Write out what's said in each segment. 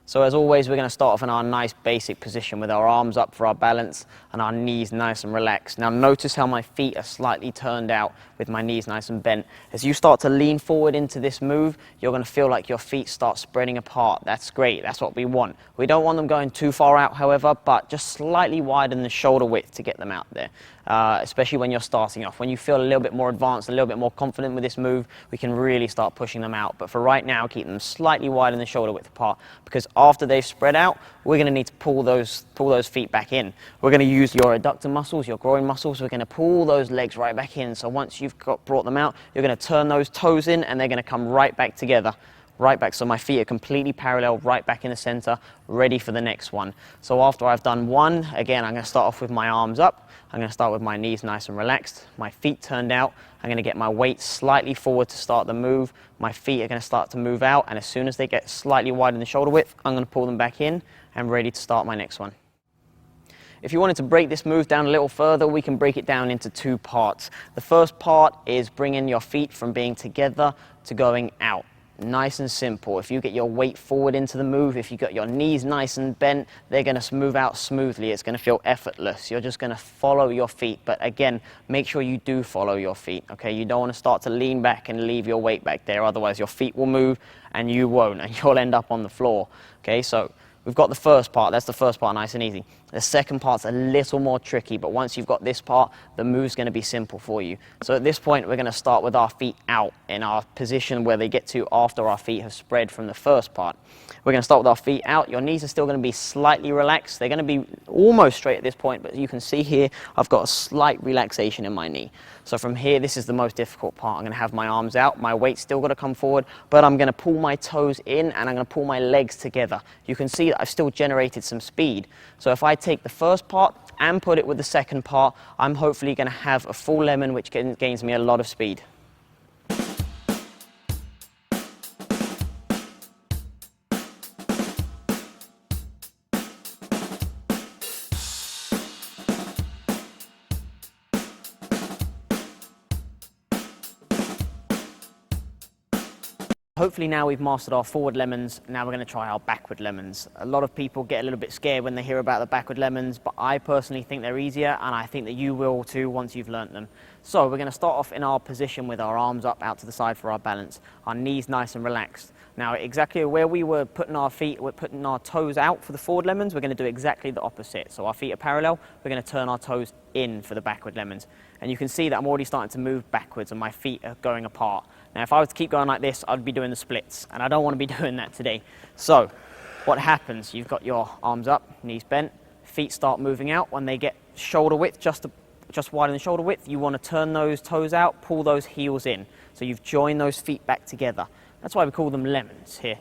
So as always, we're going to start off in our nice basic position with our arms up for our balance and our knees nice and relaxed. Now notice how my feet are slightly turned out with my knees nice and bent. As you start to lean forward into this move, you're going to feel like your feet start spreading apart. That's great. That's what we want. We don't want them going too far out, however, but just slightly widen the shoulder width to get them out there. Especially when you're starting off. When you feel a little bit more advanced, a little bit more confident with this move, we can really start pushing them out. But for right now, keep them slightly wide in the shoulder width apart, because after they've spread out, we're going to need to pull those feet back in. We're going to use your adductor muscles, your groin muscles. We're going to pull those legs right back in. So once you've brought them out, you're going to turn those toes in, and they're going to come right back together. Right back, so my feet are completely parallel, right back in the center, ready for the next one. So after I've done one, again, I'm going to start off with my arms up. I'm going to start with my knees nice and relaxed, my feet turned out. I'm going to get my weight slightly forward to start the move. My feet are going to start to move out, and as soon as they get slightly wide in the shoulder width, I'm going to pull them back in and ready to start my next one. If you wanted to break this move down a little further, we can break it down into two parts. The first part is bringing your feet from being together to going out. Nice and simple. If you get your weight forward into the move, if you got your knees nice and bent, they're going to move out smoothly. It's going to feel effortless. You're just going to follow your feet. But again, make sure you do follow your feet. Okay, you don't want to start to lean back and leave your weight back there. Otherwise, your feet will move and you won't, and you'll end up on the floor. Okay, so we've got the first part. That's the first part, nice and easy. The second part's a little more tricky, but once you've got this part, the move's going to be simple for you. So at this point, we're going to start with our feet out in our position where they get to after our feet have spread from the first part. We're going to start with our feet out. Your knees are still going to be slightly relaxed. They're going to be almost straight at this point, but you can see here, I've got a slight relaxation in my knee. So from here, this is the most difficult part. I'm going to have my arms out. My weight's still got to come forward, but I'm going to pull my toes in and I'm going to pull my legs together. You can see that I've still generated some speed. So if I take the first part and put it with the second part, I'm hopefully going to have a full lemon, which gains me a lot of speed. Hopefully now we've mastered our forward lemons, now we're going to try our backward lemons. A lot of people get a little bit scared when they hear about the backward lemons, but I personally think they're easier, and I think that you will too once you've learnt them. So we're going to start off in our position with our arms up out to the side for our balance, our knees nice and relaxed. Now exactly where we were putting our feet, we're putting our toes out for the forward lemons, we're going to do exactly the opposite. So our feet are parallel, we're going to turn our toes in for the backward lemons. And you can see that I'm already starting to move backwards and my feet are going apart. Now if I was to keep going like this, I'd be doing the splits, and I don't want to be doing that today. So what happens, you've got your arms up, knees bent, feet start moving out. When they get shoulder width, just widen the shoulder width, you want to turn those toes out, pull those heels in. So you've joined those feet back together. That's why we call them lemons here.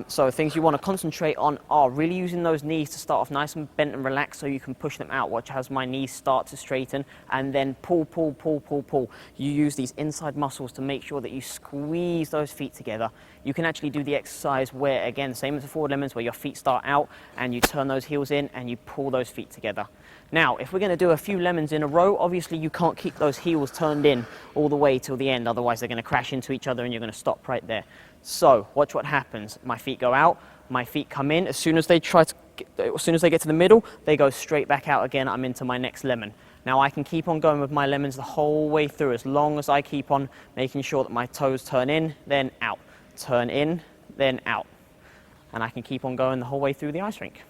So things you want to concentrate on are really using those knees to start off nice and bent and relaxed so you can push them out. Watch as my knees start to straighten, and then pull, pull, pull, pull, pull. You use these inside muscles to make sure that you squeeze those feet together. You can actually do the exercise where, again, same as the forward lemons, where your feet start out and you turn those heels in and you pull those feet together. Now, if we're going to do a few lemons in a row, obviously you can't keep those heels turned in all the way till the end, otherwise they're going to crash into each other and you're going to stop right there. So, watch what happens. My feet go out, my feet come in. As soon as they get to the middle, they go straight back out again. I'm into my next lemon. Now I can keep on going with my lemons the whole way through as long as I keep on making sure that my toes turn in, then out. Turn in, then out. And I can keep on going the whole way through the ice rink.